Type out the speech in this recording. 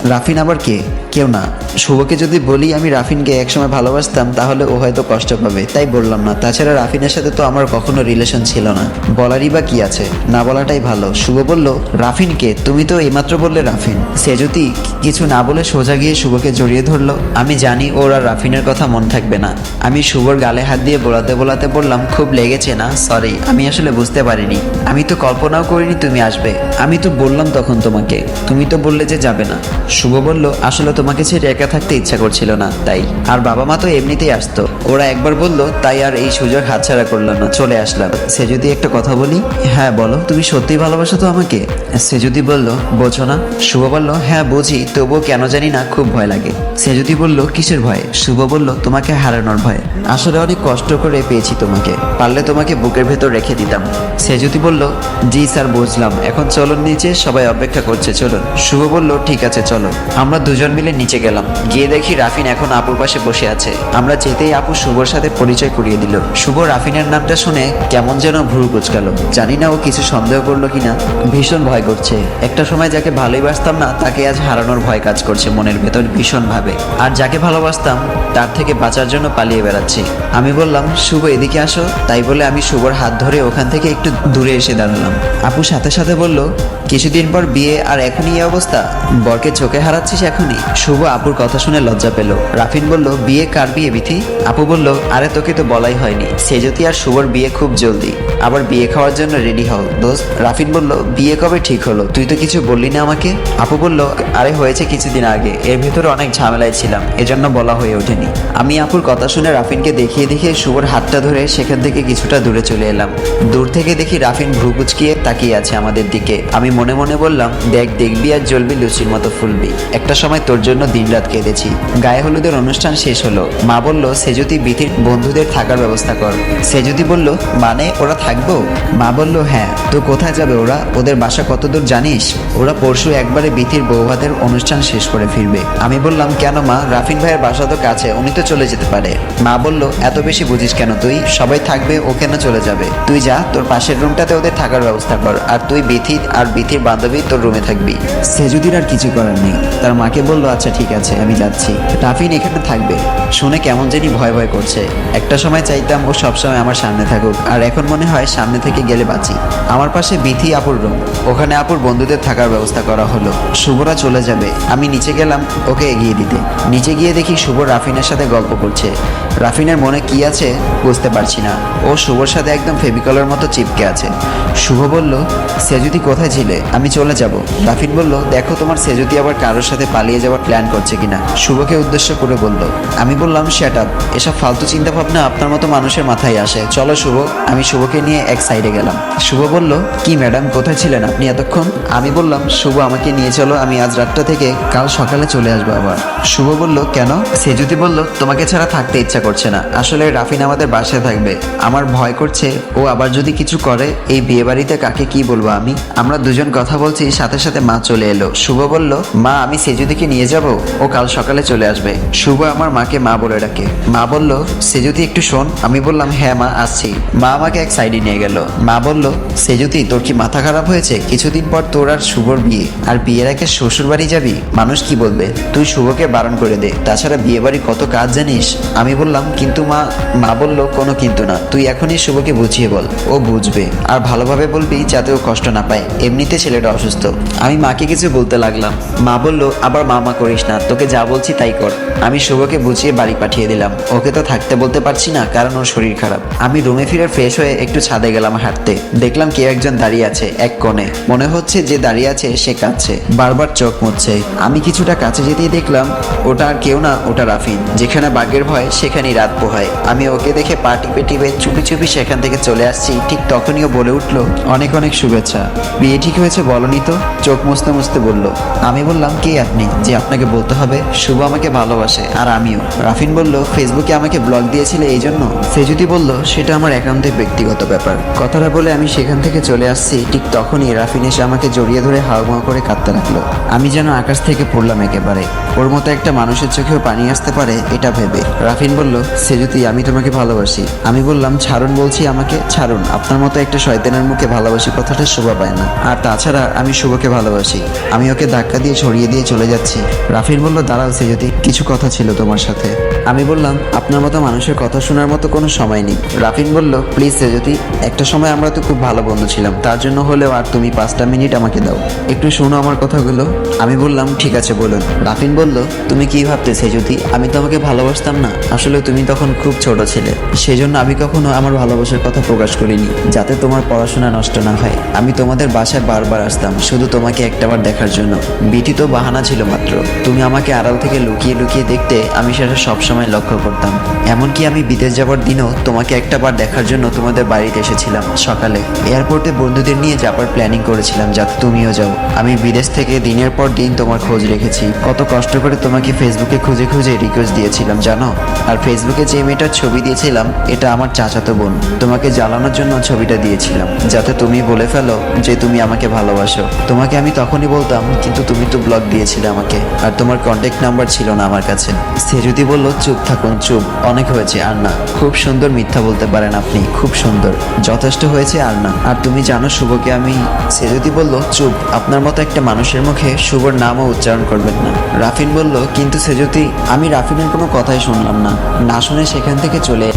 রাফিন আবার কে? কেউ না। শুভকে যদি বলি আমি রাফিনকে একসময় ভালোবাসতাম তাহলে ও হয়তো কষ্ট পাবে, তাই বললাম না। তাছাড়া রাফিনের সাথে তো আমার কখনো রিলেশন ছিল না, বলারই বা কি আছে, না বলাটাই ভালো। শুভ বলল, রাফিনকে? তুমি তো এইমাত্র বললে রাফিন। সে যদি কিছু না বলে সোজা গিয়ে শুভকে জড়িয়ে ধরলো। আমি জানি ওর আর রাফিনের কথা মন থাকবে না। আমি শুভর গালে হাত দিয়ে বোলাতে বোলাতে বললাম, খুব লেগেছে না? সরি, আমি আসলে বুঝতে পারিনি। আমি তো কল্পনাও করিনি তুমি আসবে। আমি তো বললাম তখন তোমাকে, তুমি তো বললে যে যাবে না। শুভ বলল, আসলে তোমাকে ছেড়ে একা থাকতে ইচ্ছা করছিল না তাই। আর বাবা মা তো এমনিতেই আসতো, ওরা একবার বললো তাই আর এই সুযোগ হাতছাড়া করলাম না, চলে আসলাম। সে যদি একটা কথা বলি? হ্যাঁ বলো, তুমি সত্যিই ভালোবাসো তো আমাকে? সে যদি বলল, বোঝো না? শুভ বলল, হ্যাঁ বুঝি, তবুও কেন জানি না খুব ভয় লাগে। সে যদি বলল, কিসের ভয়? শুভ বলল, তোমাকে হারানোর ভয়। আসলে অনেক কষ্ট করে পেয়েছি তোমাকে, পারলে তোমাকে বুকের ভেতর রেখে দিতাম। সে যদি বলল, জি স্যার বুঝলাম, এখন চলুন নিচে, সবাই অপেক্ষা করছে, চলুন। শুভ বলল, ঠিক আছে চলো। আমরা দুজন মিলে নিচে গেলাম, গিয়ে দেখি রাফিন এখন আপুর পাশে বসে আছে। আমরা যেতেই আপু শুভর সাথে পরিচয় করিয়ে দিল। শুভ রাফিনের নামটা শুনে কেমন যেন ভ্রু কুচকালো, জানি না ও কিছু সন্দেহ করলো কিনা। ভীষণ ভয় করছে, একটা সময় যাকে ভালোবাসতাম না তাকে আজ হারানোর ভয় কাজ করছে মনের ভেতর ভীষণ ভাবে। আর যাকে ভালোবাসতাম তার থেকে বাঁচার জন্য পালিয়ে বেড়াচ্ছি। আমি বললাম, শুভ এদিকে আসো। তাই বলে আমি শুভর হাত ধরে ওখান থেকে একটু দূরে এসে দাঁড়ালাম। আপু সাথে সাথে বলল, কিছুদিন পর বিয়ে আর এখনই এই অবস্থা? বরকে চোখে হারাচ্ছিস এখনই? শুভ আপুর কথা শুনে লজ্জা পেল। রাফিন বলল, বিয়ে? কার বিয়ে বিথি? আপু বলল, আরে তোকে তো বলাই হয়নি, সেজতি আর শুভর বিয়ে খুব জলদি, আবার বিয়ে খাওয়ার জন্য রেডি হও দোস্ত। রাফিন বলল, বিয়ে কবে ঠিক হলো? তুই তো কিছু বললি না আমাকে। আপু বলল, আরে হয়েছে কিছুদিন আগে, এর ভিতরে অনেক ঝামেলায় ছিলাম, এজন্য বলা হয়ে ওঠেনি। আমি আপুর কথা শুনে রাফিনকে দেখিয়ে দেখিয়ে শুভর হাতটা ধরে সেখান থেকে কিছুটা দূরে চলে এলাম। দূর থেকে দেখি রাফিন ভ্রু কুচকিয়ে তাকিয়ে আছে আমাদের দিকে। আমি মনে মনে বললাম, দেখ দেখবি আর জ্বলবি লুচির মতো ফুলবি, একটা সময় তোর জন্য দিনরাত কেঁদেছি। গায়ে হলুদের অনুষ্ঠান শেষ হলো। মা বলল, সেজুতি বিথির বন্ধুদের থাকার ব্যবস্থা কর। সেজুতি বলল, মানে ওরা থাকবো? মা বলল, হ্যাঁ। তো কোথায় যাবে ওরা? ওদের বাসা কত দূর জানিস? ওরা পরশু একবারে বিথির বৌভাতের অনুষ্ঠান শেষ করে ফিরবে। আমি বললাম, কেন মা? রাফিন ভাইয়ের বাসা তো কাছে, উনি তো চলে যেতে পারে। মা বলল, এত বেশি বুঝিস কেন তুই? সবাই থাকবে, ও কেন চলে যাবে? তুই যা, তোর পাশের রুমটাতে ওদের থাকার ব্যবস্থা কর, আর তুই বিথি আর বিথির বান্ধবী তোর রুমে থাকবি। সেজুদির আর কিছু করার নেই, তার মাকে বলল, আচ্ছা ঠিক আছে আমি যাচ্ছি। রাফিন এখানে থাকবে। শুনে কেমন জানি ভয় ভয় করছে। একটা সময় চাইতাম ও সবসময় আমার সামনে থাকুক, আর এখন মনে হয় সামনে থেকে গেলে বাঁচি। আমার পাশে বিথি আপুর রুম, ওখানে আপুর বন্ধুদের থাকার ব্যবস্থা করা হলো। শুভরা চলে যাবে, আমি নিচে গেলাম ওকে এগিয়ে দিতে। নিচে গিয়ে দেখি শুভ রাফিনের সাথে গল্প করছে। রাফিনের মনে কি আছে বুঝতে পারছি না, ও শুভর সাথে একদম ফেভিকলের মতো চিপকে আছে। শুভ বলল, সেজুতি কোথায় ছিলে? আমি চলে যাব। রাফিন বলল, দেখো তোমার সেজুতি আবার কারোর সাথে পালিয়ে যাওয়ার প্ল্যান করছে কিনা। শুভকে উদ্দেশ্য করে বলল। আমি বললাম, শ্যাট আপ, এসব ফালতু চিন্তা ভাবনা আপনার মতো মানুষের মাথায় আসে, চলো শুভ। আমি শুভকে নিয়ে এক সাইডে গেলাম। শুভ বলল, কি ম্যাডাম কোথায় ছিলেন আপনি এতক্ষণ? আমি বললাম, শুভ আমাকে নিয়ে চলো, আমি আজ রাতটা থেকে কাল সকালে চলে আসবো আবার। শুভ বলল, কেন? সেজুতি বলল, তোমাকে ছাড়া থাকতে ইচ্ছা করছে না। আসলে রাফিন আমাদের বাসায় থাকবে, আমার ভয় করছে ও আবার যদি কিছু করে। এই বিয়ে বাড়িতে কাকে কি বলবো আমি? আমরা দুজন কথা বলছি, সাথে সাথে মা চলে এলো। শুভ বলল, মা আমি সেজুতিকে নিয়ে যাব, ও কাল সকালে চলে আসবে। শুভ আমার মাকে মা বলে ডাকে। মা বলল, সেজুতি একটু শোন। আমি বললাম, হ্যাঁ মা আসছি। মা আমাকে এক সাইডে নিয়ে গেল। মা বলল, সেজুতি তোর কি মাথা খারাপ হয়েছে? কিছুদিন পর তোর আর শুভর বিয়ে, আর বিয়ের আগে শ্বশুর বাড়ি যাবি, মানুষ কি বলবে? তুই শুভকে বারণ করে দে, তাছাড়া বিয়ে বাড়ি কত কাজ জানিস। আমি বললাম, কিন্তু মা। মা বলল, কোনো কিন্তু না, তুই এখনই শুভকে বুঝিয়ে বল, ও বুঝবে। আর ভালোভাবে বলবি যাতে ও কষ্ট না পায়, এমনিতে ছেলেটা অসুস্থ। আমি মাকে কিছু বলতে লাগলাম। মা বলল, আবার মামা করিস না, তোকে যা বলছি তাই কর। আমি শুভকে বুঝিয়ে বাড়ি পাঠিয়ে দিলাম। ওকে তো থাকতে বলতে পারছি না, কারণ ওর শরীর খারাপ। আমি রুমে ফিরে ফ্রেশ হয়ে একটু ছাদে গেলাম হাঁটতে। দেখলাম কেউ একজন দাঁড়িয়ে আছে এক কোণে, মনে হচ্ছে যে দাঁড়িয়ে আছে সে কাঁদছে, বারবার চোখ মুছছে। আমি কিছুটা কাছে যেতেই দেখলাম ওটা আর কেউ না, ওটা রাফিন। যেখানে বাঘের ভয় সেখানেই রাত পোহায়। আমি ওকে দেখে পা টিপে টিপে চুপি চুপি সেখান থেকে চলে আসছি। ঠিক তখনই ও বলে উঠলো, অনেক অনেক শুভেচ্ছা। বিয়ে ঠিক হয়েছে বলনি তো? চোখ মুছতে মুছতে বলল। আমি বললাম, কে আপনি যে আপনাকে বলতে হবে? শুভ আমাকে ভালোবাসে, আর আমিও। রাফিন বলল, ফেসবুকে আমাকে ব্লগ দিয়েছিলে এই জন্য? সে যদি বলল, সেটা আমার একান্তে ব্যক্তিগত ব্যাপার। কথাটা বলে আমি সেখান থেকে চলে আসছি। ঠিক তখনই রাফিন এসে আমাকে জড়িয়ে ধরে হাওয়া করে কাঁদতে লাগলো। আমি যেন আকাশ থেকে পড়লাম একেবারে। ও ওর মতো একটা মানুষের চোখেও পানি আসতে পারে এটা ভেবে। রাফিন বলল, সেজুতি আমি তোমাকে ভালোবাসি। আমি বললাম, ছাড়ুন বলছি, আমাকে ছাড়ুন। আপনার মতো একটা শয়তানের মুখে ভালোবাসি কথাটা শোভা পায় না। আর তাছাড়া আমি শুভকে ভালোবাসি। আমি ওকে ধাক্কা দিয়ে ছড়িয়ে দিয়ে চলে যাচ্ছি। রাফিন বলল, দাঁড়াও সেজুতি, কিছু কথা ছিল তোমার সাথে। আমি বললাম, আপনার মতো মানুষের কথা শোনার মতো কোনো সময় নেই। রাফিন বলল, প্লিজ সেজুতি, একটা সময় আমরা তো খুব ভালো বন্ধু ছিলাম, তার জন্য হলেও আর তুমি 5টা মিনিট আমাকে দাও, একটু শোনো আমার কথাগুলো। আমি বললাম, ঠিক আছে বলুন। রাফিন বলল, তুমি কি ভাবতে সেজুতি, আমি তোমাকে ভালোবাসতাম না? আসলে তুমি তখন খুব ছোট ছিলে, সেজন্য আমি কখনো আমার ভালোবাসার কথা প্রকাশ করিনি, যাতে তোমার পড়াশোনা নষ্ট না হয়। আমি তোমাদের বাসায় বারবার আসতাম শুধু তোমাকে একটাবার দেখার জন্য। বিটি তো বাহানা ছিল মাত্র। তুমি আমাকে আড়াল থেকে লুকিয়ে লুকিয়ে দেখতে, আমি সেটা সবসময় লক্ষ্য করতাম। এমনকি আমি বিদেশ যাবার দিনও তোমাকে একটাবার দেখার জন্য তোমাদের বাড়িতে এসেছিলাম সকালে। এয়ারপোর্টে বন্ধুদের নিয়ে যাবার প্ল্যানিং করেছিলাম যাতে তুমিও যাও। আমি বিদেশ থেকে দিনের পর দিন তোমার খোঁজ রেখেছি। কত কষ্ট করে তোমাকে ফেসবুকে খুঁজে খুঁজে রিকোয়েস্ট দিয়েছিলাম জানো? আর ফেসবুকে যে মেয়েটার ছবি দিয়েছিলাম এটা আমার চাচাতো বোন। তোমাকে জ্বালানোর জন্য ছবিটা দিয়েছিলাম যাতে তুমি বলে ফেলো যে তুমি আমাকে ভালোবাসো। তোমাকে আমি তখনই বলতাম, কিন্তু তুমি তো ব্লক দিয়েছিলে আমাকে, আর তোমার কন্ট্যাক্ট নাম্বার ছিল না আমার কাছে। সেজুতি বলল, চুপ থাকুন, চুপ, অনেক হয়েছে, আর না। খুব সুন্দর মিথ্যা বলতে পারেন আপনি, খুব সুন্দর, যথেষ্ট হয়েছে, আর না। আর তুমি জানো শুভকে আমি। সেজুতি বলল, চুপ, আপনার মতো একটা মানুষের মুখে শুভর নামও উচ্চারণ করবেন না। রাফিন বলল, কিন্তু সেজুতি। আমি রাফিনের কোনো কথাই শুনলাম না, না শুনে সেখান থেকে চলে